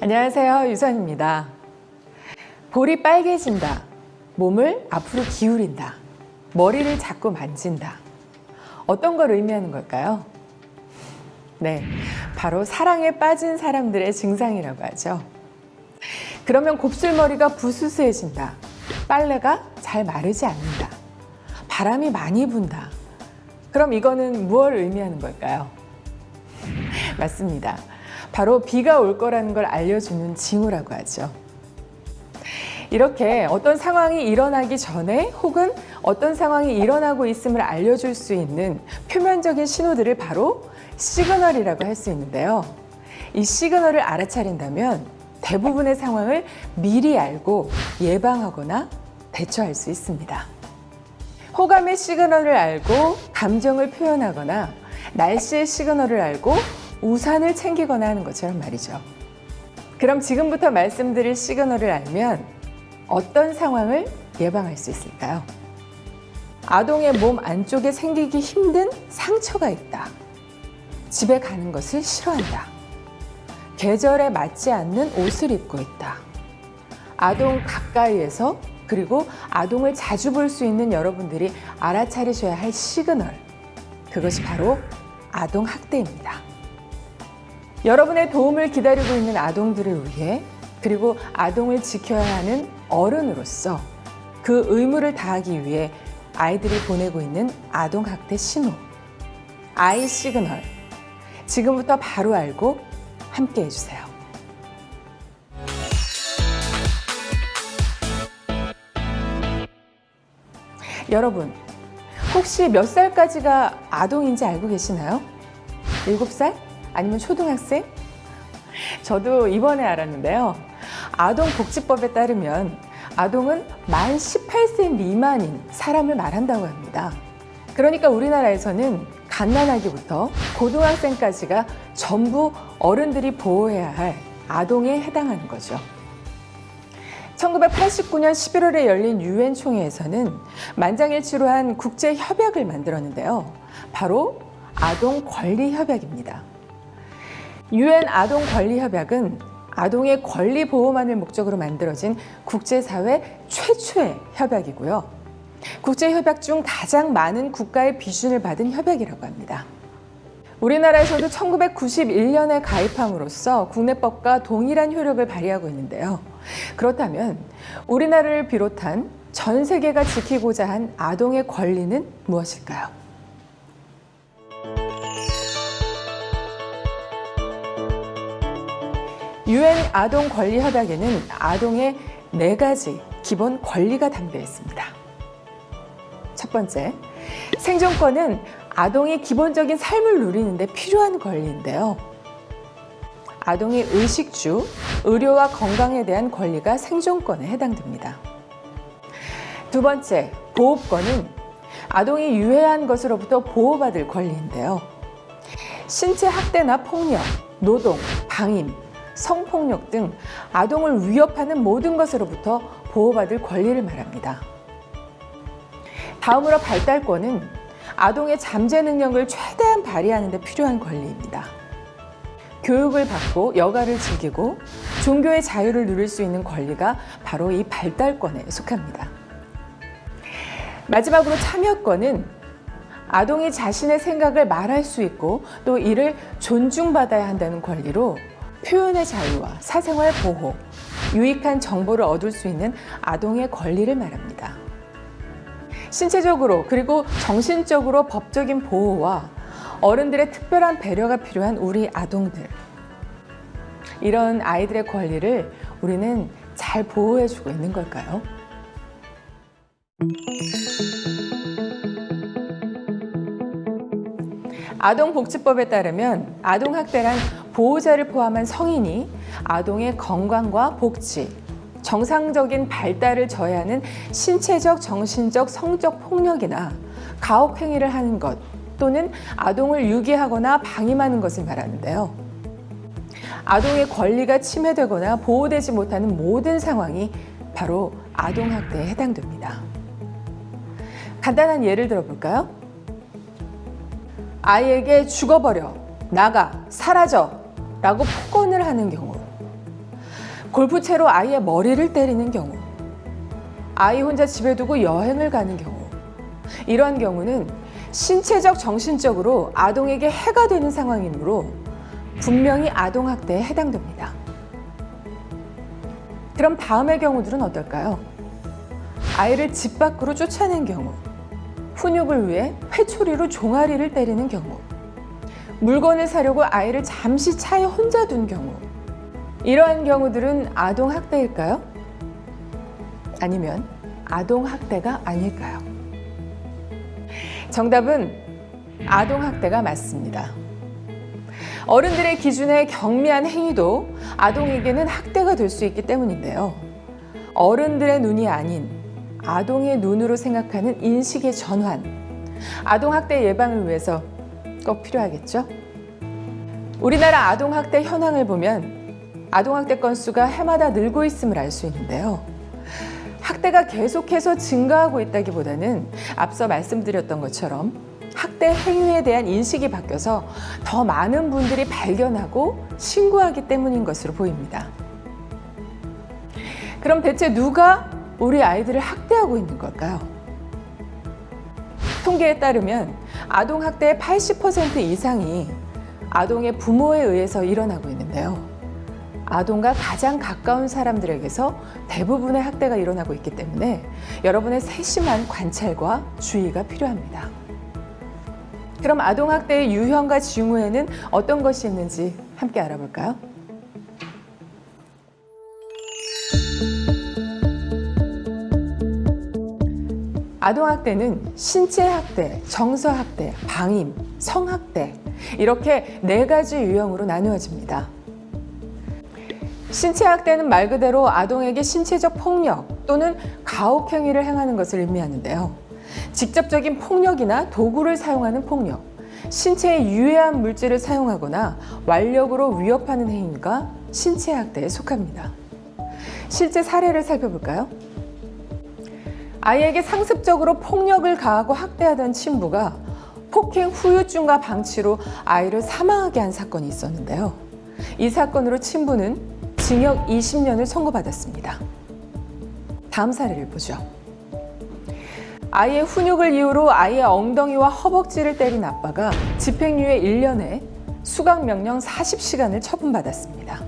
안녕하세요, 유선입니다. 볼이 빨개진다, 몸을 앞으로 기울인다, 머리를 자꾸 만진다. 어떤 걸 의미하는 걸까요? 네, 바로 사랑에 빠진 사람들의 증상이라고 하죠. 그러면 곱슬머리가 부스스해진다, 빨래가 잘 마르지 않는다, 바람이 많이 분다. 그럼 이거는 무엇을 의미하는 걸까요? 맞습니다. 바로 비가 올 거라는 걸 알려주는 징후라고 하죠. 이렇게 어떤 상황이 일어나기 전에 혹은 어떤 상황이 일어나고 있음을 알려줄 수 있는 표면적인 신호들을 바로 시그널이라고 할 수 있는데요. 이 시그널을 알아차린다면 대부분의 상황을 미리 알고 예방하거나 대처할 수 있습니다. 호감의 시그널을 알고 감정을 표현하거나 날씨의 시그널을 알고 우산을 챙기거나 하는 것처럼 말이죠. 그럼 지금부터 말씀드릴 시그널을 알면 어떤 상황을 예방할 수 있을까요? 아동의 몸 안쪽에 생기기 힘든 상처가 있다. 집에 가는 것을 싫어한다. 계절에 맞지 않는 옷을 입고 있다. 아동 가까이에서 그리고 아동을 자주 볼 수 있는 여러분들이 알아차리셔야 할 시그널. 그것이 바로 아동 학대입니다. 여러분의 도움을 기다리고 있는 아동들을 위해 그리고 아동을 지켜야 하는 어른으로서 그 의무를 다하기 위해 아이들이 보내고 있는 아동학대 신호, 아이 시그널. 지금부터 바로 알고 함께 해주세요. 여러분, 혹시 몇 살까지가 아동인지 알고 계시나요? 7살? 아니면 초등학생? 저도 이번에 알았는데요. 아동복지법에 따르면 아동은 만 18세 미만인 사람을 말한다고 합니다. 그러니까 우리나라에서는 갓난아기부터 고등학생까지가 전부 어른들이 보호해야 할 아동에 해당하는 거죠. 1989년 11월에 열린 유엔 총회에서는 만장일치로 한 국제 협약을 만들었는데요. 바로 아동 권리 협약입니다. 유엔 아동 권리 협약은 아동의 권리 보호만을 목적으로 만들어진 국제사회 최초의 협약이고요. 국제협약 중 가장 많은 국가의 비준을 받은 협약이라고 합니다. 우리나라에서도 1991년에 가입함으로써 국내법과 동일한 효력을 발휘하고 있는데요. 그렇다면 우리나라를 비롯한 전 세계가 지키고자 한 아동의 권리는 무엇일까요? 유엔 아동 권리 협약에는 아동의 4가지 기본 권리가 담겨 있습니다. 첫 번째, 생존권은 아동이 기본적인 삶을 누리는 데 필요한 권리인데요. 아동의 의식주, 의료와 건강에 대한 권리가 생존권에 해당됩니다. 두 번째, 보호권은 아동이 유해한 것으로부터 보호받을 권리인데요. 신체 학대나 폭력, 노동, 방임, 성폭력 등 아동을 위협하는 모든 것으로부터 보호받을 권리를 말합니다. 다음으로 발달권은 아동의 잠재 능력을 최대한 발휘하는 데 필요한 권리입니다. 교육을 받고 여가를 즐기고 종교의 자유를 누릴 수 있는 권리가 바로 이 발달권에 속합니다. 마지막으로 참여권은 아동이 자신의 생각을 말할 수 있고 또 이를 존중받아야 한다는 권리로 표현의 자유와 사생활 보호, 유익한 정보를 얻을 수 있는 아동의 권리를 말합니다. 신체적으로 그리고 정신적으로 법적인 보호와 어른들의 특별한 배려가 필요한 우리 아동들. 이런 아이들의 권리를 우리는 잘 보호해주고 있는 걸까요? 아동복지법에 따르면 아동학대란 보호자를 포함한 성인이 아동의 건강과 복지, 정상적인 발달을 저해하는 신체적, 정신적, 성적 폭력이나 가혹행위를 하는 것 또는 아동을 유기하거나 방임하는 것을 말하는데요. 아동의 권리가 침해되거나 보호되지 못하는 모든 상황이 바로 아동학대에 해당됩니다. 간단한 예를 들어볼까요? 아이에게 죽어버려, 나가, 사라져 라고 폭언을 하는 경우, 골프채로 아이의 머리를 때리는 경우, 아이 혼자 집에 두고 여행을 가는 경우, 이러한 경우는 신체적, 정신적으로 아동에게 해가 되는 상황이므로 분명히 아동학대에 해당됩니다. 그럼 다음의 경우들은 어떨까요? 아이를 집 밖으로 쫓아낸 경우, 훈육을 위해 회초리로 종아리를 때리는 경우, 물건을 사려고 아이를 잠시 차에 혼자 둔 경우, 이러한 경우들은 아동학대일까요? 아니면 아동학대가 아닐까요? 정답은 아동학대가 맞습니다. 어른들의 기준에 경미한 행위도 아동에게는 학대가 될 수 있기 때문인데요. 어른들의 눈이 아닌 아동의 눈으로 생각하는 인식의 전환, 아동학대 예방을 위해서 꼭 필요하겠죠? 우리나라 아동학대 현황을 보면 아동학대 건수가 해마다 늘고 있음을 알 수 있는데요. 학대가 계속해서 증가하고 있다기보다는 앞서 말씀드렸던 것처럼 학대 행위에 대한 인식이 바뀌어서 더 많은 분들이 발견하고 신고하기 때문인 것으로 보입니다. 그럼 대체 누가 우리 아이들을 학대하고 있는 걸까요? 통계에 따르면 아동학대의 80% 이상이 아동의 부모에 의해서 일어나고 있는데요. 아동과 가장 가까운 사람들에게서 대부분의 학대가 일어나고 있기 때문에 여러분의 세심한 관찰과 주의가 필요합니다. 그럼 아동학대의 유형과 징후에는 어떤 것이 있는지 함께 알아볼까요? 아동학대는 신체학대, 정서학대, 방임, 성학대 이렇게 4가지 유형으로 나누어집니다. 신체학대는 말 그대로 아동에게 신체적 폭력 또는 가혹행위를 행하는 것을 의미하는데요. 직접적인 폭력이나 도구를 사용하는 폭력, 신체에 유해한 물질을 사용하거나 완력으로 위협하는 행위가 신체학대에 속합니다. 실제 사례를 살펴볼까요? 아이에게 상습적으로 폭력을 가하고 학대하던 친부가 폭행 후유증과 방치로 아이를 사망하게 한 사건이 있었는데요. 이 사건으로 친부는 징역 20년을 선고받았습니다. 다음 사례를 보죠. 아이의 훈육을 이유로 아이의 엉덩이와 허벅지를 때린 아빠가 집행유예 1년에 수강명령 40시간을 처분받았습니다.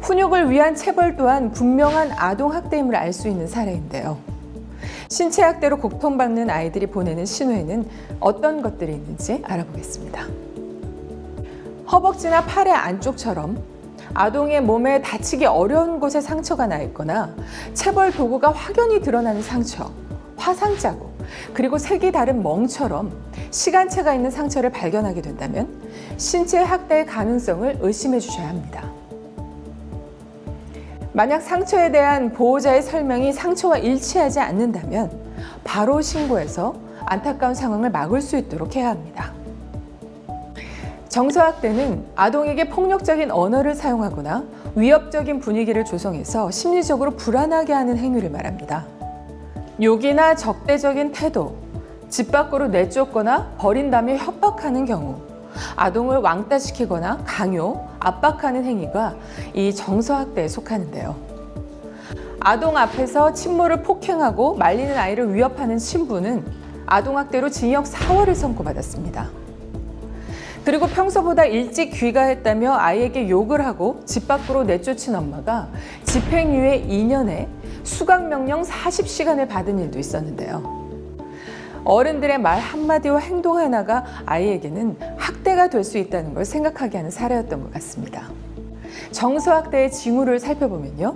훈육을 위한 체벌 또한 분명한 아동학대임을 알 수 있는 사례인데요. 신체학대로 고통받는 아이들이 보내는 신호에는 어떤 것들이 있는지 알아보겠습니다. 허벅지나 팔의 안쪽처럼 아동의 몸에 다치기 어려운 곳에 상처가 나 있거나 체벌 도구가 확연히 드러나는 상처, 화상 자국, 그리고 색이 다른 멍처럼 시간체가 있는 상처를 발견하게 된다면 신체 학대의 가능성을 의심해 주셔야 합니다. 만약 상처에 대한 보호자의 설명이 상처와 일치하지 않는다면 바로 신고해서 안타까운 상황을 막을 수 있도록 해야 합니다. 정서학대는 아동에게 폭력적인 언어를 사용하거나 위협적인 분위기를 조성해서 심리적으로 불안하게 하는 행위를 말합니다. 욕이나 적대적인 태도, 집 밖으로 내쫓거나 버린다며 협박하는 경우, 아동을 왕따시키거나 강요, 압박하는 행위가 이 정서학대에 속하는데요. 아동 앞에서 친모를 폭행하고 말리는 아이를 위협하는 신부는 아동학대로 징역 4월을 선고받았습니다. 그리고 평소보다 일찍 귀가했다며 아이에게 욕을 하고 집 밖으로 내쫓은 엄마가 집행유예 2년에 수강명령 40시간을 받은 일도 있었는데요. 어른들의 말 한마디와 행동 하나가 아이에게는 학대가 될 수 있다는 걸 생각하게 하는 사례였던 것 같습니다. 정서학대의 징후를 살펴보면요.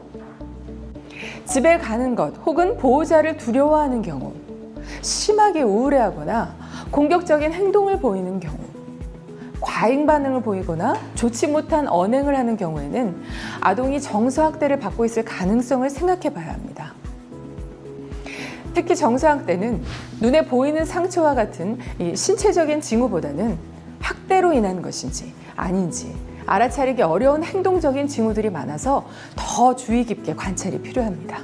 집에 가는 것 혹은 보호자를 두려워하는 경우, 심하게 우울해하거나 공격적인 행동을 보이는 경우, 과잉 반응을 보이거나 좋지 못한 언행을 하는 경우에는 아동이 정서학대를 받고 있을 가능성을 생각해 봐야 합니다. 특히 정서학대는 눈에 보이는 상처와 같은 이 신체적인 징후보다는 학대로 인한 것인지 아닌지 알아차리기 어려운 행동적인 징후들이 많아서 더 주의 깊게 관찰이 필요합니다.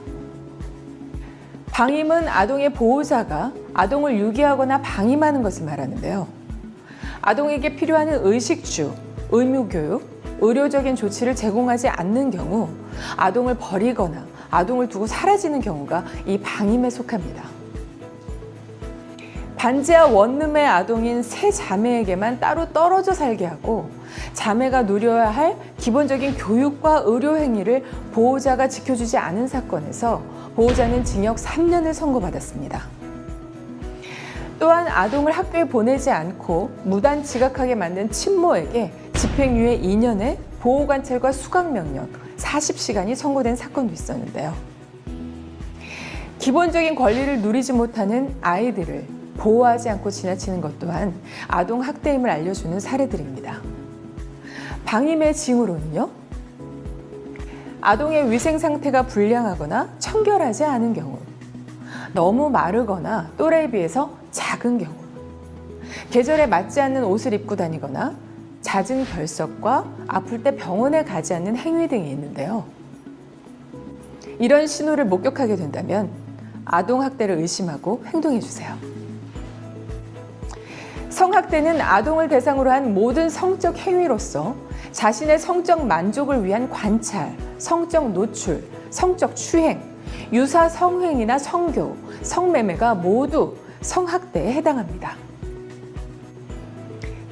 방임은 아동의 보호자가 아동을 유기하거나 방임하는 것을 말하는데요. 아동에게 필요한 의식주, 의무교육, 의료적인 조치를 제공하지 않는 경우 아동을 버리거나 아동을 두고 사라지는 경우가 이 방임에 속합니다. 반지하 원룸의 아동인 세 자매에게만 따로 떨어져 살게 하고 자매가 누려야 할 기본적인 교육과 의료 행위를 보호자가 지켜주지 않은 사건에서 보호자는 징역 3년을 선고받았습니다. 또한 아동을 학교에 보내지 않고 무단 지각하게 만든 친모에게 집행유예 2년에 보호관찰과 수강명령 40시간이 선고된 사건도 있었는데요. 기본적인 권리를 누리지 못하는 아이들을 보호하지 않고 지나치는 것 또한 아동 학대임을 알려주는 사례들입니다. 방임의 징후로는요, 아동의 위생 상태가 불량하거나 청결하지 않은 경우, 너무 마르거나 또래에 비해서 작은 경우, 계절에 맞지 않는 옷을 입고 다니거나 잦은 결석과 아플 때 병원에 가지 않는 행위 등이 있는데요. 이런 신호를 목격하게 된다면 아동 학대를 의심하고 행동해 주세요. 성학대는 아동을 대상으로 한 모든 성적 행위로서 자신의 성적 만족을 위한 관찰, 성적 노출, 성적 추행, 유사 성행위나 성교, 성매매가 모두 성학대에 해당합니다.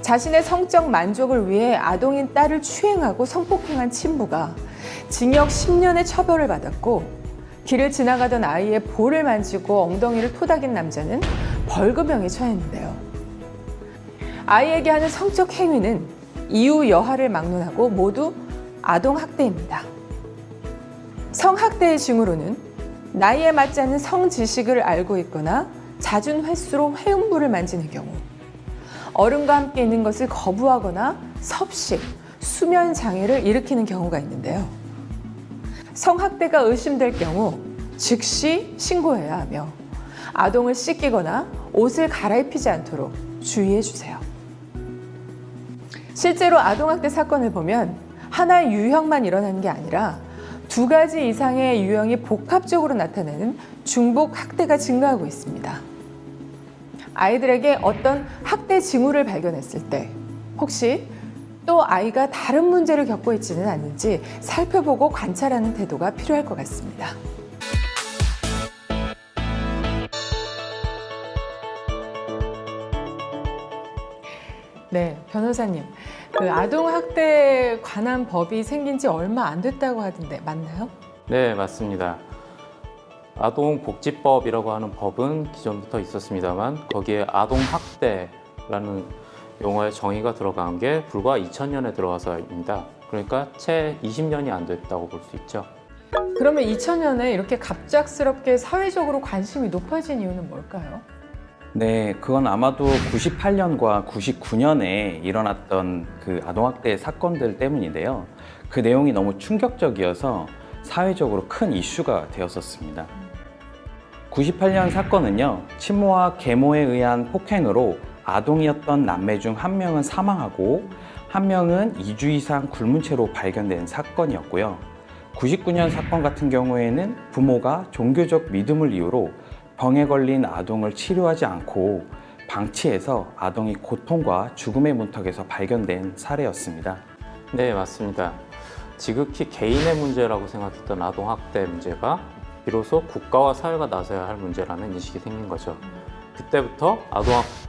자신의 성적 만족을 위해 아동인 딸을 추행하고 성폭행한 친부가 징역 10년의 처벌을 받았고, 길을 지나가던 아이의 볼을 만지고 엉덩이를 토닥인 남자는 벌금형에 처했는데요. 아이에게 하는 성적 행위는 이후 여하를 막론하고 모두 아동학대입니다. 성학대의 징후로는 나이에 맞지 않는 성지식을 알고 있거나 잦은 횟수로 회음부를 만지는 경우, 어른과 함께 있는 것을 거부하거나 섭식, 수면 장애를 일으키는 경우가 있는데요. 성학대가 의심될 경우 즉시 신고해야 하며 아동을 씻기거나 옷을 갈아입히지 않도록 주의해 주세요. 실제로 아동학대 사건을 보면 하나의 유형만 일어나는 게 아니라 2가지 이상의 유형이 복합적으로 나타내는 중복 학대가 증가하고 있습니다. 아이들에게 어떤 학대 징후를 발견했을 때 혹시 또 아이가 다른 문제를 겪고 있지는 않는지 살펴보고 관찰하는 태도가 필요할 것 같습니다. 네, 변호사님. 아동학대에 관한 법이 생긴 지 얼마 안 됐다고 하던데 맞나요? 네, 맞습니다. 아동복지법이라고 하는 법은 기존부터 있었습니다만 거기에 아동학대라는 용어의 정의가 들어간 게 불과 2000년에 들어와서입니다. 그러니까 채 20년이 안 됐다고 볼 수 있죠. 그러면 2000년에 이렇게 갑작스럽게 사회적으로 관심이 높아진 이유는 뭘까요? 네, 그건 아마도 98년과 99년에 일어났던 그 아동학대 사건들 때문인데요. 그 내용이 너무 충격적이어서 사회적으로 큰 이슈가 되었었습니다. 98년 사건은요, 친모와 계모에 의한 폭행으로 아동이었던 남매 중 한 명은 사망하고 한 명은 2주 이상 굶은 채로 발견된 사건이었고요. 99년 사건 같은 경우에는 부모가 종교적 믿음을 이유로 병에 걸린 아동을 치료하지 않고 방치해서 아동이 고통과 죽음의 문턱에서 발견된 사례였습니다. 네, 맞습니다. 지극히 개인의 문제라고 생각했던 아동학대 문제가 비로소 국가와 사회가 나서야 할 문제라는 인식이 생긴 거죠. 그때부터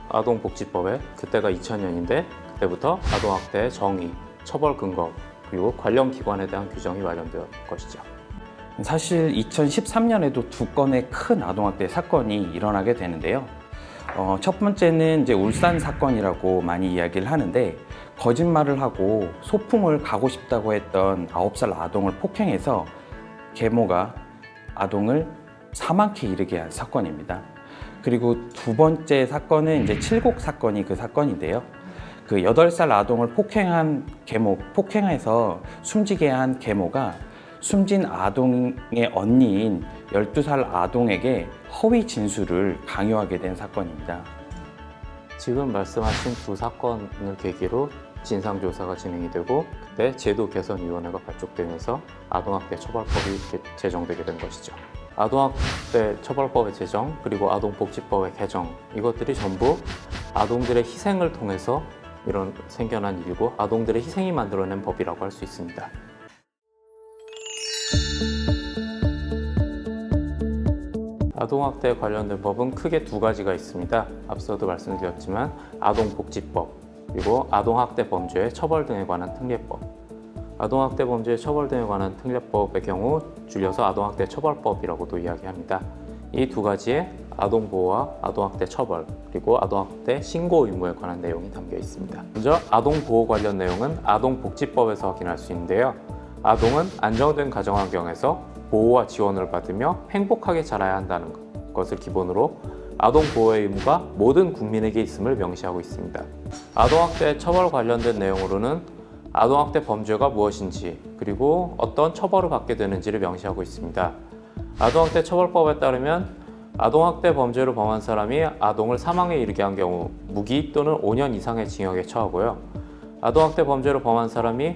아동복지법에, 그때가 2000년인데 그때부터 아동학대의 정의, 처벌 근거, 그리고 관련 기관에 대한 규정이 마련된 것이죠. 사실 2013년에도 2건의 큰 아동학대 사건이 일어나게 되는데요. 첫 번째는 이제 울산 사건이라고 많이 이야기를 하는데, 거짓말을 하고 소풍을 가고 싶다고 했던 9살 아동을 폭행해서 계모가 아동을 사망케 이르게 한 사건입니다. 그리고 2번째 사건은 이제 칠곡 사건이 그 사건인데요. 그 8살 아동을 폭행해서 숨지게 한 계모가 숨진 아동의 언니인 12살 아동에게 허위 진술을 강요하게 된 사건입니다. 지금 말씀하신 2 사건을 계기로 진상조사가 진행이 되고 그때 제도개선위원회가 발족되면서 아동학대 처벌법이 제정되게 된 것이죠. 아동학대 처벌법의 제정, 그리고 아동복지법의 개정, 이것들이 전부 아동들의 희생을 통해서 이런 생겨난 일이고 아동들의 희생이 만들어낸 법이라고 할 수 있습니다. 아동학대에 관련된 법은 크게 두 가지가 있습니다. 앞서도 말씀드렸지만 아동복지법, 그리고 아동학대 범죄의 처벌 등에 관한 특례법. 아동학대 범죄의 처벌 등에 관한 특례법의 경우 줄여서 아동학대 처벌법이라고도 이야기합니다. 이 두 가지의 아동보호와 아동학대 처벌, 그리고 아동학대 신고 의무에 관한 내용이 담겨 있습니다. 먼저 아동보호 관련 내용은 아동복지법에서 확인할 수 있는데요. 아동은 안정된 가정환경에서 보호와 지원을 받으며 행복하게 자라야 한다는 것을 기본으로 아동보호의 의무가 모든 국민에게 있음을 명시하고 있습니다. 아동학대 처벌 관련된 내용으로는 아동학대 범죄가 무엇인지 그리고 어떤 처벌을 받게 되는지를 명시하고 있습니다. 아동학대 처벌법에 따르면 아동학대 범죄를 범한 사람이 아동을 사망에 이르게 한 경우 무기 또는 5년 이상의 징역에 처하고요. 아동학대 범죄를 범한 사람이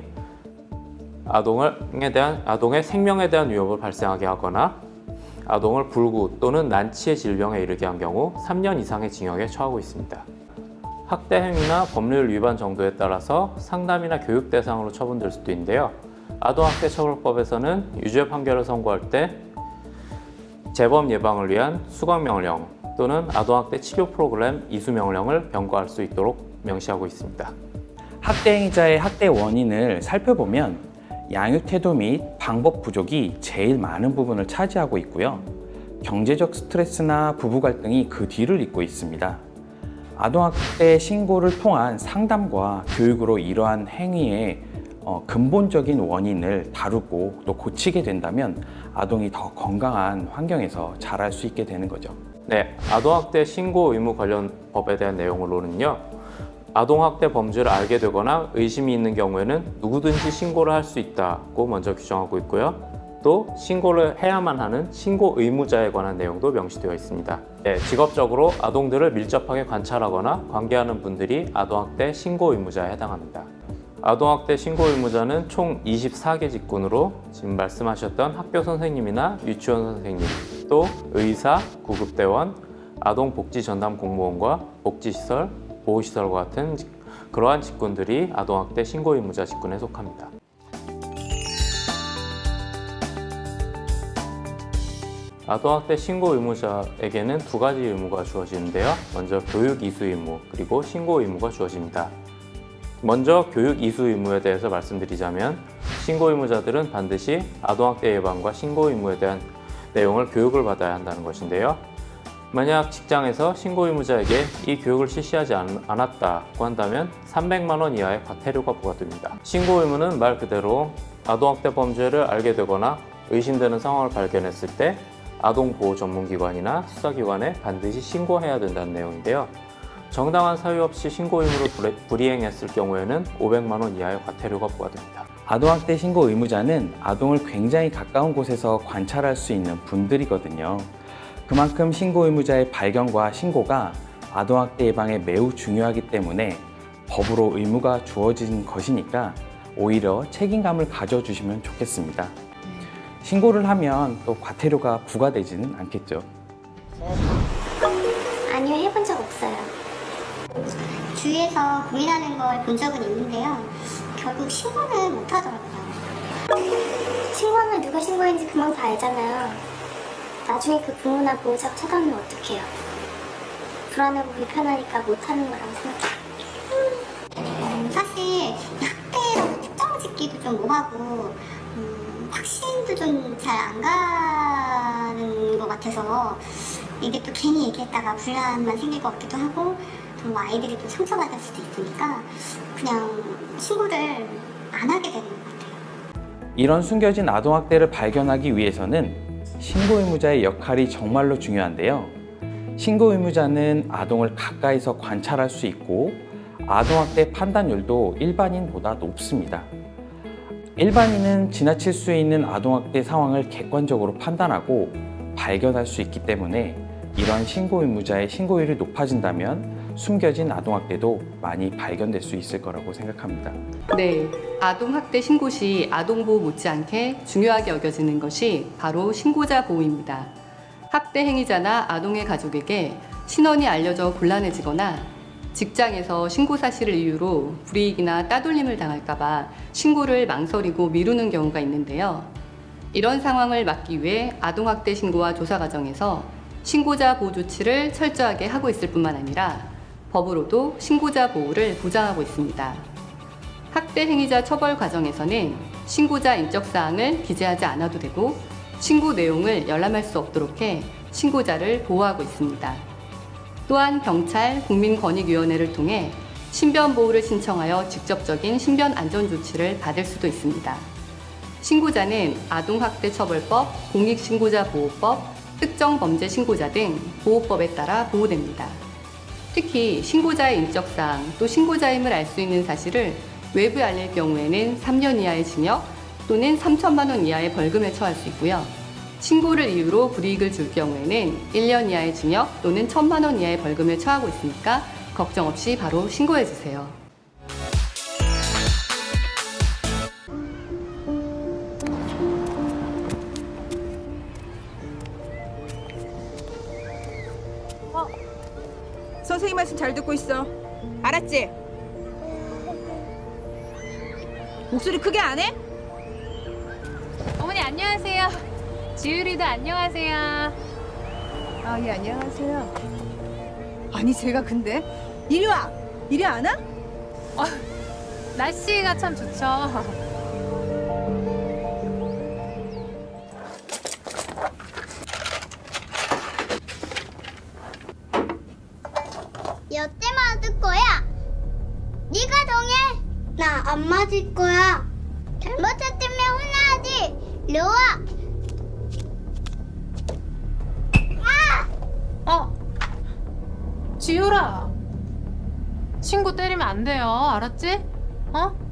아동의 생명에 대한 위협을 발생하게 하거나 아동을 불구 또는 난치의 질병에 이르게 한 경우 3년 이상의 징역에 처하고 있습니다. 학대 행위나 법률 위반 정도에 따라서 상담이나 교육 대상으로 처분될 수도 있는데요. 아동학대 처벌법에서는 유죄 판결을 선고할 때 재범 예방을 위한 수감명령 또는 아동학대 치료 프로그램 이수명령을 병고할 수 있도록 명시하고 있습니다. 학대 행위자의 학대 원인을 살펴보면 양육 태도 및 방법 부족이 제일 많은 부분을 차지하고 있고요. 경제적 스트레스나 부부 갈등이 그 뒤를 잇고 있습니다. 아동학대 신고를 통한 상담과 교육으로 이러한 행위의 근본적인 원인을 다루고 또 고치게 된다면 아동이 더 건강한 환경에서 자랄 수 있게 되는 거죠. 네, 아동학대 신고 의무 관련 법에 대한 내용으로는요. 아동학대 범죄를 알게 되거나 의심이 있는 경우에는 누구든지 신고를 할 수 있다고 먼저 규정하고 있고요. 또 신고를 해야만 하는 신고 의무자에 관한 내용도 명시되어 있습니다. 네, 직업적으로 아동들을 밀접하게 관찰하거나 관계하는 분들이 아동학대 신고 의무자에 해당합니다. 아동학대 신고 의무자는 총 24개 직군으로 지금 말씀하셨던 학교 선생님이나 유치원 선생님, 또 의사, 구급대원, 아동복지전담 공무원과 복지시설, 보호시설과 같은 그러한 직군들이 아동학대 신고 의무자 직군에 속합니다. 아동학대 신고 의무자에게는 두 가지 의무가 주어지는데요. 먼저 교육 이수 의무, 그리고 신고 의무가 주어집니다. 먼저 교육 이수 의무에 대해서 말씀드리자면 신고 의무자들은 반드시 아동학대 예방과 신고 의무에 대한 내용을 교육을 받아야 한다는 것인데요. 만약 직장에서 신고 의무자에게 이 교육을 실시하지 않았다고 한다면 300만 원 이하의 과태료가 부과됩니다. 신고 의무는 말 그대로 아동학대 범죄를 알게 되거나 의심되는 상황을 발견했을 때 아동보호 전문기관이나 수사기관에 반드시 신고해야 된다는 내용인데요. 정당한 사유 없이 신고 의무를 불이행했을 경우에는 500만 원 이하의 과태료가 부과됩니다. 아동학대 신고 의무자는 아동을 굉장히 가까운 곳에서 관찰할 수 있는 분들이거든요. 그만큼 신고 의무자의 발견과 신고가 아동학대 예방에 매우 중요하기 때문에 법으로 의무가 주어진 것이니까 오히려 책임감을 가져주시면 좋겠습니다. 신고를 하면 또 과태료가 부과되지는 않겠죠. 아니요, 해본 적 없어요. 주위에서 고민하는 걸 본 적은 있는데요. 결국 신고는 못 하더라고요. 신고하면 누가 신고했는지 금방 다 알잖아요. 나중에 그 부모나 보호자가 찾아오면 어떡해요? 불안하고 불편하니까 못하는 거라고 생각해요. 사실 학대라고 특정 짓기도 좀 뭐하고 확신도 좀 잘 안 가는 것 같아서 이게 또 괜히 얘기했다가 불안만 생길 것 같기도 하고 또 아이들이 또 상처받을 수도 있으니까 그냥 신고를 안 하게 되는 것 같아요. 이런 숨겨진 아동학대를 발견하기 위해서는 신고 의무자의 역할이 정말로 중요한데요. 신고 의무자는 아동을 가까이서 관찰할 수 있고 아동학대 판단율도 일반인보다 높습니다. 일반인은 지나칠 수 있는 아동학대 상황을 객관적으로 판단하고 발견할 수 있기 때문에 이러한 신고 의무자의 신고율이 높아진다면 숨겨진 아동학대도 많이 발견될 수 있을 거라고 생각합니다. 네, 아동학대 신고 시 아동보호 못지않게 중요하게 여겨지는 것이 바로 신고자 보호입니다. 학대 행위자나 아동의 가족에게 신원이 알려져 곤란해지거나 직장에서 신고 사실을 이유로 불이익이나 따돌림을 당할까봐 신고를 망설이고 미루는 경우가 있는데요. 이런 상황을 막기 위해 아동학대 신고와 조사 과정에서 신고자 보호 조치를 철저하게 하고 있을 뿐만 아니라 법으로도 신고자 보호를 보장하고 있습니다. 학대 행위자 처벌 과정에서는 신고자 인적사항을 기재하지 않아도 되고 신고 내용을 열람할 수 없도록 해 신고자를 보호하고 있습니다. 또한 경찰, 국민권익위원회를 통해 신변 보호를 신청하여 직접적인 신변 안전 조치를 받을 수도 있습니다. 신고자는 아동학대처벌법, 공익신고자보호법, 특정범죄신고자 등 보호법에 따라 보호됩니다. 특히 신고자의 인적사항 또 신고자임을 알 수 있는 사실을 외부에 알릴 경우에는 3년 이하의 징역 또는 3천만 원 이하의 벌금에 처할 수 있고요. 신고를 이유로 불이익을 줄 경우에는 1년 이하의 징역 또는 1천만 원 이하의 벌금에 처하고 있으니까 걱정 없이 바로 신고해 주세요. 선생님 말씀 잘 듣고 있어. 알았지? 목소리 크게 안 해? 어머니 안녕하세요. 지율이도 안녕하세요. 아, 예, 안녕하세요. 아니, 제가 근데 이리 와. 이리 안 와? 날씨가 참 좋죠. 몇 대 맞을 거야? 네가 정해. 나 안 맞을 거야. 잘못했으면 혼나야지. 이리 와. 지율아. 친구 때리면 안 돼요. 알았지? 어?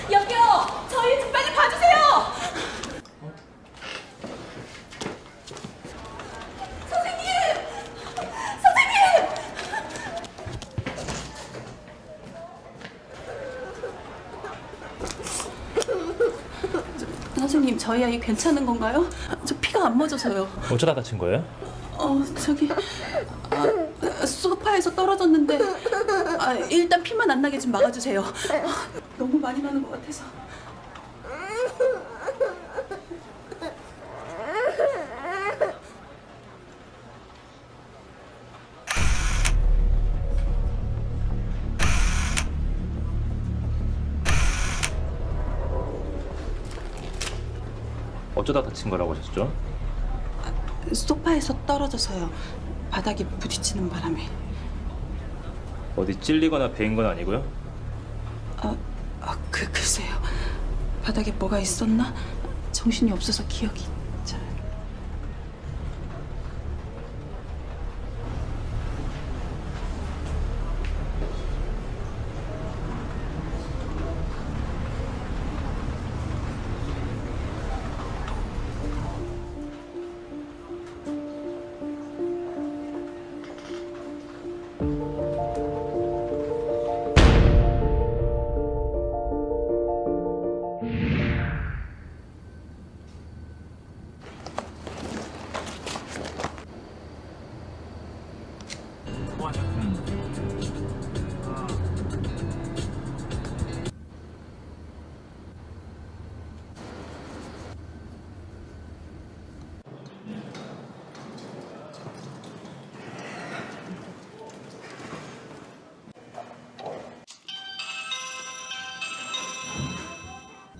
여기요! 저희 좀 빨리 봐주세요! 선생님! 선생님, 저희 아이 괜찮은 건가요? 저 피가 안 멎어서요. 어쩌다 다친 거예요? 저기 소파에서 떨어졌는데 일단 피만 안 나게 좀 막아주세요. 너무 많이 나는 것 같아서. 어쩌다 다친 거라고 하셨죠? 소파에서 떨어져서요. 바닥에 부딪히는 바람에. 어디 찔리거나 베인 건 아니고요? 글쎄요. 바닥에 뭐가 있었나? 정신이 없어서 기억이 잘.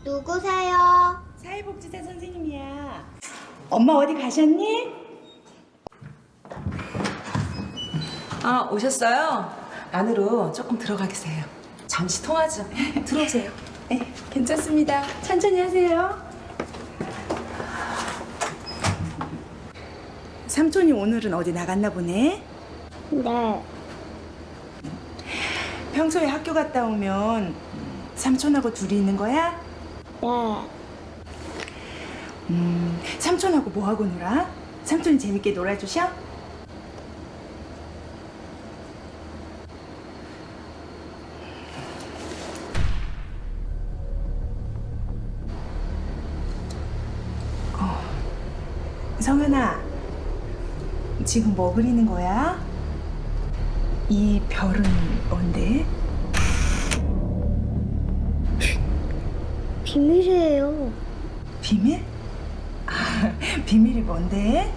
누구세요? 사회복지사 선생님이야. 엄마 어디 가셨니? 오셨어요? 안으로 조금 들어가 계세요. 잠시 통화 좀. 들어오세요. 네, 괜찮습니다. 천천히 하세요. 삼촌이 오늘은 어디 나갔나 보네? 네. 평소에 학교 갔다 오면 삼촌하고 둘이 있는 거야? 네. 삼촌하고 뭐 하고 놀아? 삼촌이 재밌게 놀아주셔? 성현아, 지금 뭐 그리는 거야? 이 별은 뭔데? 비밀이에요. 비밀? 아, 비밀이 뭔데?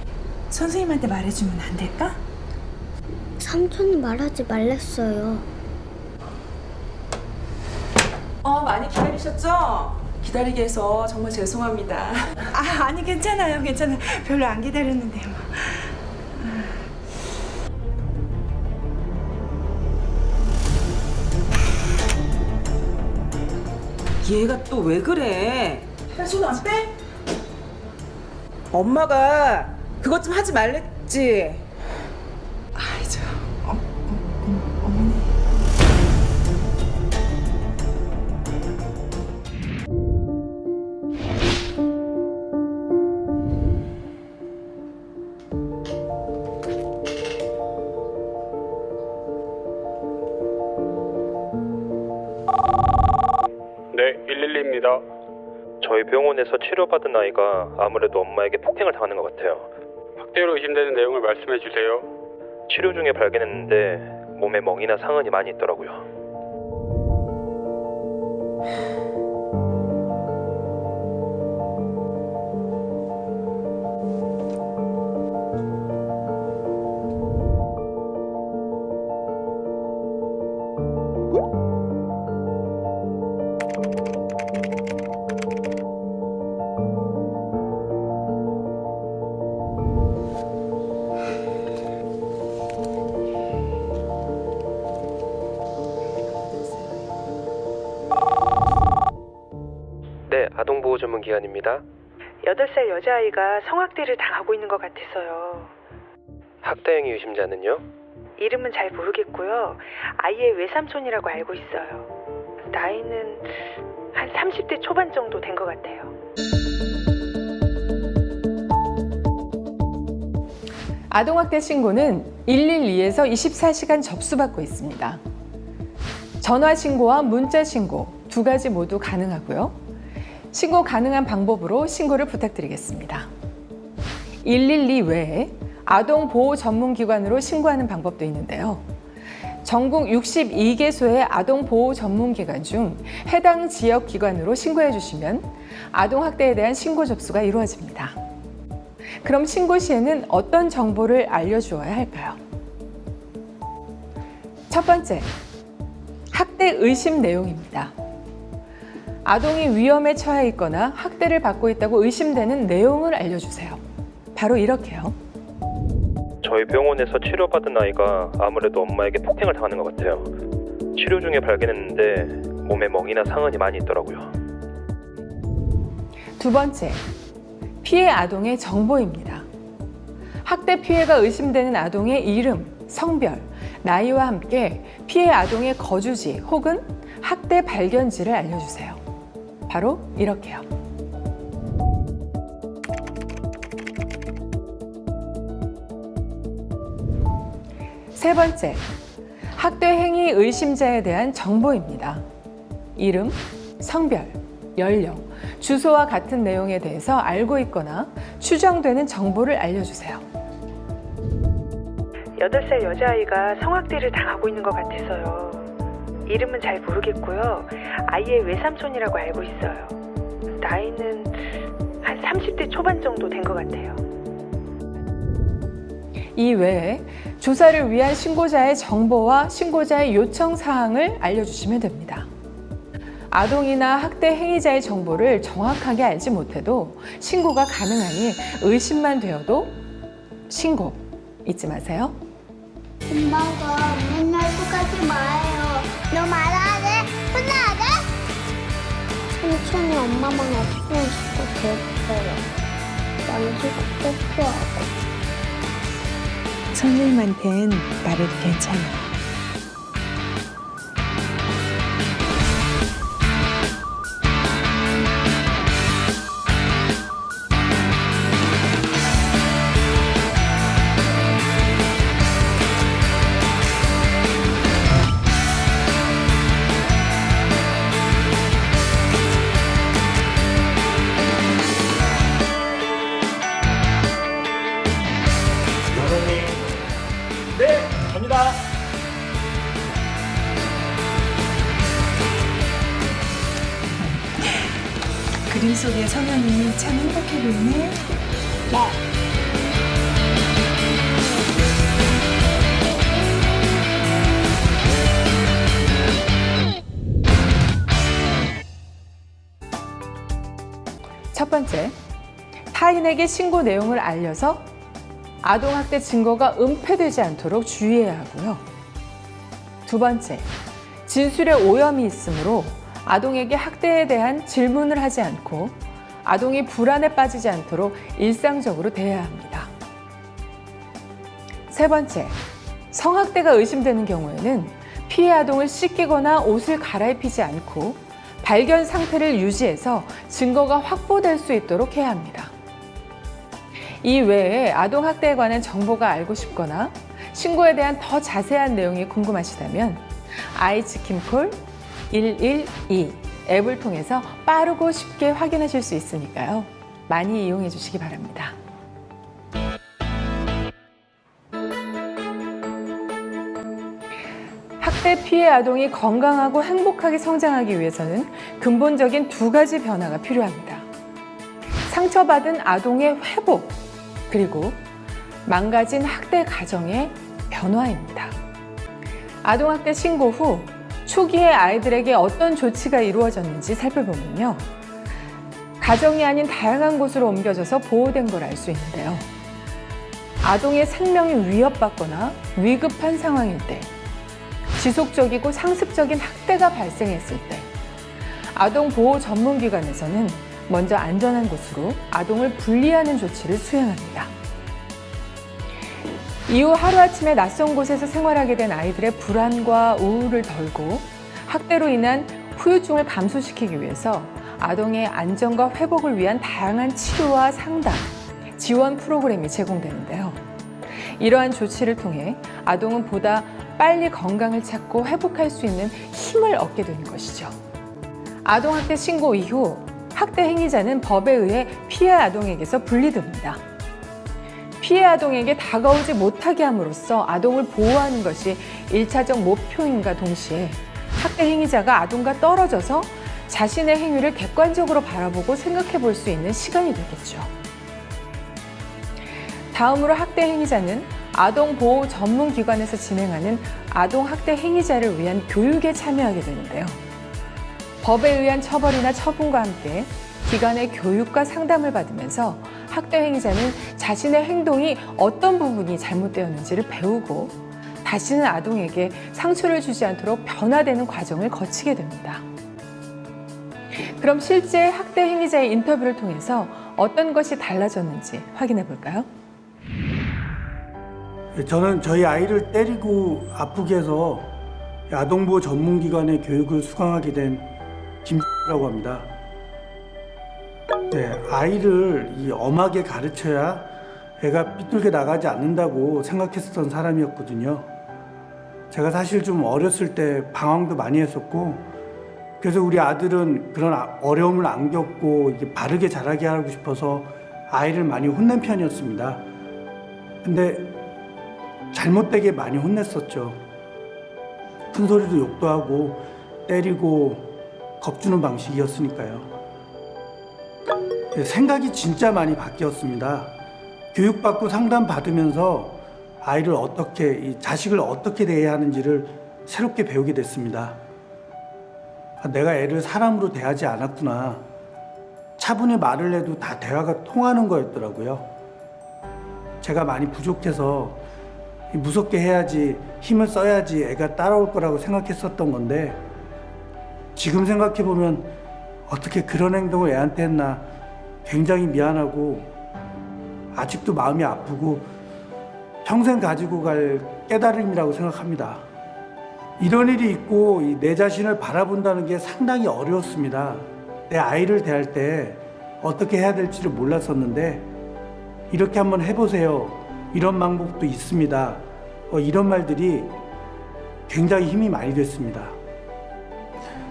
선생님한테 말해주면 안 될까? 삼촌이 말하지 말랬어요. 많이 기다리셨죠? 기다리게 해서 정말 죄송합니다. 아니 괜찮아요, 괜찮아요. 별로 안 기다렸는데 뭐. 얘가 또 왜 그래? 손 안 빼? 엄마가 그것 좀 하지 말랬지. 아이 저 어머니. 네, 112입니다. 저희 병원에서 치료받은 아이가 아무래도 엄마에게 폭행을 당하는 것 같아요. 학대로 의심되는 내용을 말씀해 주세요. 치료 중에 발견했는데 몸에 멍이나 상흔이 많이 있더라고요. 네, 아동보호전문기관입니다. 8살 여자아이가 성학대를 당하고 있는 것 같아서요. 학대행위 의심자는요? 이름은 잘 모르겠고요. 아이의 외삼촌이라고 알고 있어요. 나이는 한 30대 초반 정도 된 것 같아요. 아동학대 신고는 112에서 24시간 접수받고 있습니다. 전화 신고와 문자 신고 두 가지 모두 가능하고요. 신고 가능한 방법으로 신고를 부탁드리겠습니다. 112 외에 아동보호 전문기관으로 신고하는 방법도 있는데요. 전국 62개소의 아동보호 전문기관 중 해당 지역 기관으로 신고해 주시면 아동학대에 대한 신고 접수가 이루어집니다. 그럼 신고 시에는 어떤 정보를 알려주어야 할까요? 첫 번째, 학대 의심 내용입니다. 아동이 위험에 처해 있거나 학대를 받고 있다고 의심되는 내용을 알려주세요. 바로 이렇게요. 저희 병원에서 치료받은 아이가 아무래도 엄마에게 폭행을 당하는 것 같아요. 치료 중에 발견했는데 몸에 멍이나 상흔이 많이 있더라고요. 두 번째, 피해 아동의 정보입니다. 학대 피해가 의심되는 아동의 이름, 성별, 나이와 함께 피해 아동의 거주지 혹은 학대 발견지를 알려주세요. 바로 이렇게요. 세 번째, 학대 행위 의심자에 대한 정보입니다. 이름, 성별, 연령, 주소와 같은 내용에 대해서 알고 있거나 추정되는 정보를 알려주세요. 8살 여자아이가 성학대를 당하고 있는 것 같아서요. 이름은 잘 모르겠고요. 아이의 외삼촌이라고 알고 있어요. 나이는 한 30대 초반 정도 된 것 같아요. 이 외에 조사를 위한 신고자의 정보와 신고자의 요청 사항을 알려주시면 됩니다. 아동이나 학대 행위자의 정보를 정확하게 알지 못해도 신고가 가능하니 의심만 되어도 신고 잊지 마세요. 엄마가 맨날 똑같이 말해요. 너 말하래? 혼나야 돼? 삼촌이 엄마만 없으면 진짜 괴롭혀요. 만지고 뽀뽀하고. 선생님한텐 말해도 괜찮아. 글 속의 성현이 참 행복해 보이네. 첫 번째, 타인에게 신고 내용을 알려서 아동학대 증거가 은폐되지 않도록 주의해야 하고요. 두 번째, 진술에 오염이 있으므로 아동에게 학대에 대한 질문을 하지 않고 아동이 불안에 빠지지 않도록 일상적으로 대해야 합니다. 세 번째, 성학대가 의심되는 경우에는 피해 아동을 씻기거나 옷을 갈아입히지 않고 발견 상태를 유지해서 증거가 확보될 수 있도록 해야 합니다. 이 외에 아동학대에 관한 정보가 알고 싶거나 신고에 대한 더 자세한 내용이 궁금하시다면 아이지킴콜 112 앱을 통해서 빠르고 쉽게 확인하실 수 있으니까요. 많이 이용해 주시기 바랍니다. 학대 피해 아동이 건강하고 행복하게 성장하기 위해서는 근본적인 두 가지 변화가 필요합니다. 상처받은 아동의 회복, 그리고 망가진 학대 가정의 변화입니다. 아동학대 신고 후 초기에 아이들에게 어떤 조치가 이루어졌는지 살펴보면요. 가정이 아닌 다양한 곳으로 옮겨져서 보호된 걸 알 수 있는데요. 아동의 생명이 위협받거나 위급한 상황일 때, 지속적이고 상습적인 학대가 발생했을 때, 아동보호 전문기관에서는 먼저 안전한 곳으로 아동을 분리하는 조치를 수행합니다. 이후 하루아침에 낯선 곳에서 생활하게 된 아이들의 불안과 우울을 덜고 학대로 인한 후유증을 감소시키기 위해서 아동의 안전과 회복을 위한 다양한 치료와 상담, 지원 프로그램이 제공되는데요. 이러한 조치를 통해 아동은 보다 빨리 건강을 찾고 회복할 수 있는 힘을 얻게 되는 것이죠. 아동학대 신고 이후 학대 행위자는 법에 의해 피해 아동에게서 분리됩니다. 피해 아동에게 다가오지 못하게 함으로써 아동을 보호하는 것이 1차적 목표임과 동시에 학대 행위자가 아동과 떨어져서 자신의 행위를 객관적으로 바라보고 생각해 볼 수 있는 시간이 되겠죠. 다음으로 학대 행위자는 아동보호 전문기관에서 진행하는 아동학대 행위자를 위한 교육에 참여하게 되는데요. 법에 의한 처벌이나 처분과 함께 기관의 교육과 상담을 받으면서 학대 행위자는 자신의 행동이 어떤 부분이 잘못되었는지를 배우고 다시는 아동에게 상처를 주지 않도록 변화되는 과정을 거치게 됩니다. 그럼 실제 학대 행위자의 인터뷰를 통해서 어떤 것이 달라졌는지 확인해 볼까요? 저는 저희 아이를 때리고 아프게 해서 아동보호 전문기관의 교육을 수강하게 된 김라고 합니다. 네, 아이를 엄하게 가르쳐야 애가 삐뚤게 나가지 않는다고 생각했었던 사람이었거든요. 제가 사실 좀 어렸을 때 방황도 많이 했었고, 그래서 우리 아들은 그런 어려움을 안 겪고 이게 바르게 자라게 하고 싶어서 아이를 많이 혼낸 편이었습니다. 근데 잘못되게 많이 혼냈었죠. 큰 소리도 욕도 하고 때리고 겁주는 방식이었으니까요. 생각이 진짜 많이 바뀌었습니다. 교육받고 상담받으면서 아이를 어떻게, 이 자식을 어떻게 대해야 하는지를 새롭게 배우게 됐습니다. 내가 애를 사람으로 대하지 않았구나. 차분히 말을 해도 다 대화가 통하는 거였더라고요. 제가 많이 부족해서 무섭게 해야지, 힘을 써야지 애가 따라올 거라고 생각했었던 건데, 지금 생각해보면 어떻게 그런 행동을 애한테 했나 굉장히 미안하고 아직도 마음이 아프고 평생 가지고 갈 깨달음이라고 생각합니다. 이런 일이 있고 내 자신을 바라본다는 게 상당히 어려웠습니다. 내 아이를 대할 때 어떻게 해야 될지를 몰랐었는데 이렇게 한번 해보세요. 이런 방법도 있습니다. 이런 말들이 굉장히 힘이 많이 됐습니다.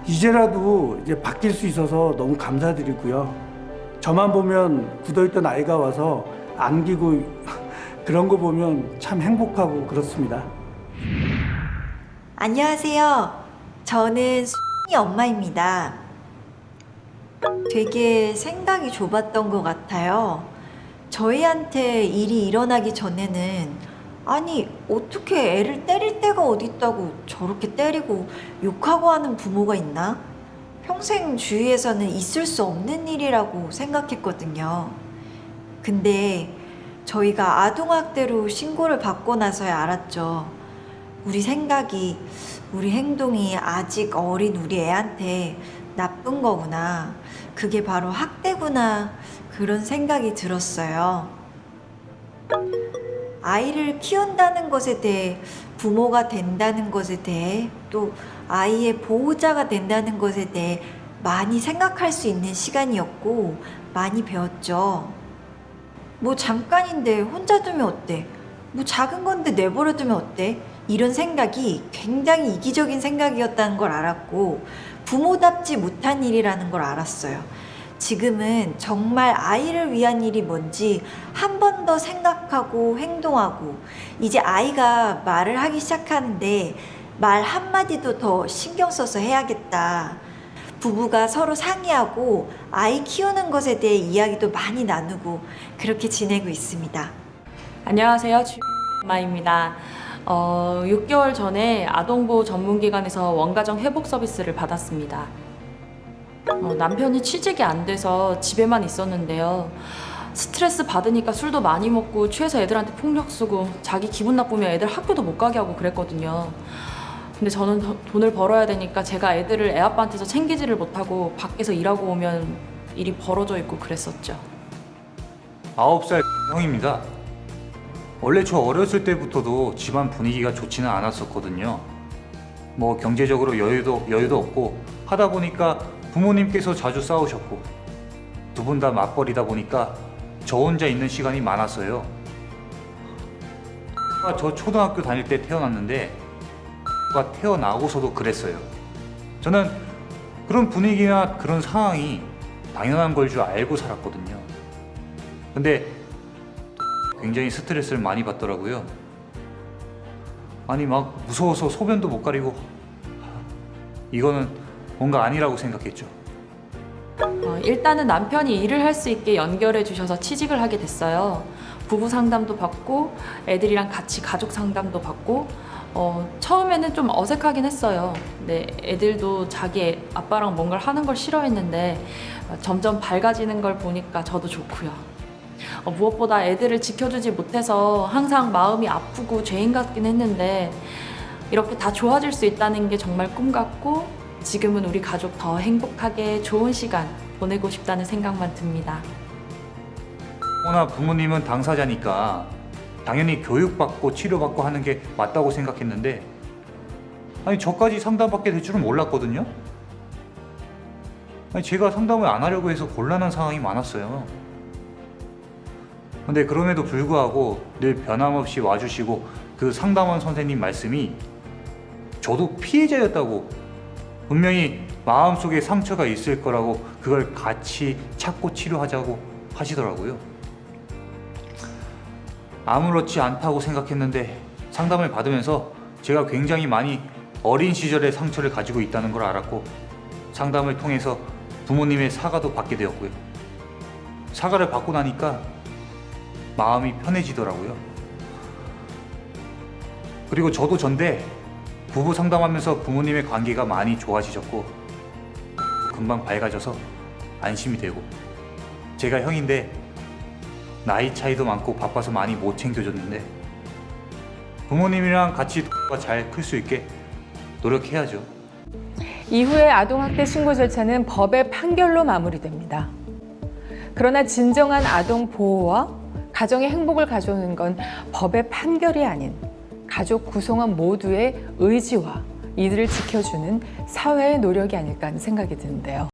이제라도 이제 바뀔 수 있어서 너무 감사드리고요. 저만 보면 굳어있던 아이가 와서 안기고 그런 거 보면 참 행복하고 그렇습니다. 안녕하세요. 저는 수희 엄마입니다. 되게 생각이 좁았던 것 같아요. 저희한테 일이 일어나기 전에는 아니 어떻게 애를 때릴 데가 어딨다고 저렇게 때리고 욕하고 하는 부모가 있나? 평생 주위에서는 있을 수 없는 일이라고 생각했거든요. 근데 저희가 아동학대로 신고를 받고 나서야 알았죠. 우리 생각이, 우리 행동이 아직 어린 우리 애한테 나쁜 거구나. 그게 바로 학대구나. 그런 생각이 들었어요. 아이를 키운다는 것에 대해, 부모가 된다는 것에 대해, 또 아이의 보호자가 된다는 것에 대해 많이 생각할 수 있는 시간이었고 많이 배웠죠. 뭐 잠깐인데 혼자 두면 어때? 뭐 작은 건데 내버려 두면 어때? 이런 생각이 굉장히 이기적인 생각이었다는 걸 알았고 부모답지 못한 일이라는 걸 알았어요. 지금은 정말 아이를 위한 일이 뭔지 한 번 더 생각하고 행동하고 이제 아이가 말을 하기 시작하는데 말 한마디도 더 신경 써서 해야겠다. 부부가 서로 상의하고 아이 키우는 것에 대해 이야기도 많이 나누고 그렇게 지내고 있습니다. 안녕하세요. 주마입니다. 6개월 전에 아동보호 전문기관에서 원가정 회복 서비스를 받았습니다. 남편이 취직이 안 돼서 집에만 있었는데요. 스트레스 받으니까 술도 많이 먹고 취해서 애들한테 폭력 쓰고 자기 기분 나쁘면 애들 학교도 못 가게 하고 그랬거든요. 근데 저는 돈을 벌어야 되니까 제가 애들을 애아빠한테서 챙기지를 못하고 밖에서 일하고 오면 일이 벌어져 있고 그랬었죠. 9살 형입니다. 원래 저 어렸을 때부터도 집안 분위기가 좋지는 않았었거든요. 뭐 경제적으로 여유도 없고 하다 보니까 부모님께서 자주 싸우셨고 두 분 다 맞벌이다 보니까 저 혼자 있는 시간이 많았어요. 저 초등학교 다닐 때 태어났는데 태어나고서도 그랬어요. 저는 그런 분위기나 그런 상황이 당연한 걸 줄 알고 살았거든요. 근데 굉장히 스트레스를 많이 받더라고요. 아니 막 무서워서 소변도 못 가리고 이거는 뭔가 아니라고 생각했죠. 일단은 남편이 일을 할 수 있게 연결해 주셔서 취직을 하게 됐어요. 부부 상담도 받고 애들이랑 같이 가족 상담도 받고 처음에는 좀 어색하긴 했어요. 근데 애들도 자기 아빠랑 뭔가를 하는 걸 싫어했는데 점점 밝아지는 걸 보니까 저도 좋고요. 무엇보다 애들을 지켜주지 못해서 항상 마음이 아프고 죄인 같긴 했는데 이렇게 다 좋아질 수 있다는 게 정말 꿈 같고 지금은 우리 가족 더 행복하게 좋은 시간 보내고 싶다는 생각만 듭니다. 워낙 부모님은 당사자니까 당연히 교육받고 치료받고 하는 게 맞다고 생각했는데 아니 저까지 상담받게 될 줄은 몰랐거든요. 아니 제가 상담을 안 하려고 해서 곤란한 상황이 많았어요. 근데 그럼에도 불구하고 늘 변함없이 와주시고 그 상담원 선생님 말씀이 저도 피해자였다고 분명히 마음속에 상처가 있을 거라고 그걸 같이 찾고 치료하자고 하시더라고요. 아무렇지 않다고 생각했는데 상담을 받으면서 제가 굉장히 많이 어린 시절의 상처를 가지고 있다는 걸 알았고 상담을 통해서 부모님의 사과도 받게 되었고요. 사과를 받고 나니까 마음이 편해지더라고요. 그리고 저도 전데 부부 상담하면서 부모님의 관계가 많이 좋아지셨고 금방 밝아져서 안심이 되고 제가 형인데 나이 차이도 많고 바빠서 많이 못 챙겨줬는데 부모님이랑 같이 잘 클 수 있게 노력해야죠. 이후에 아동학대 신고 절차는 법의 판결로 마무리됩니다. 그러나 진정한 아동 보호와 가정의 행복을 가져오는 건 법의 판결이 아닌 가족 구성원 모두의 의지와 이들을 지켜주는 사회의 노력이 아닐까 하는 생각이 드는데요.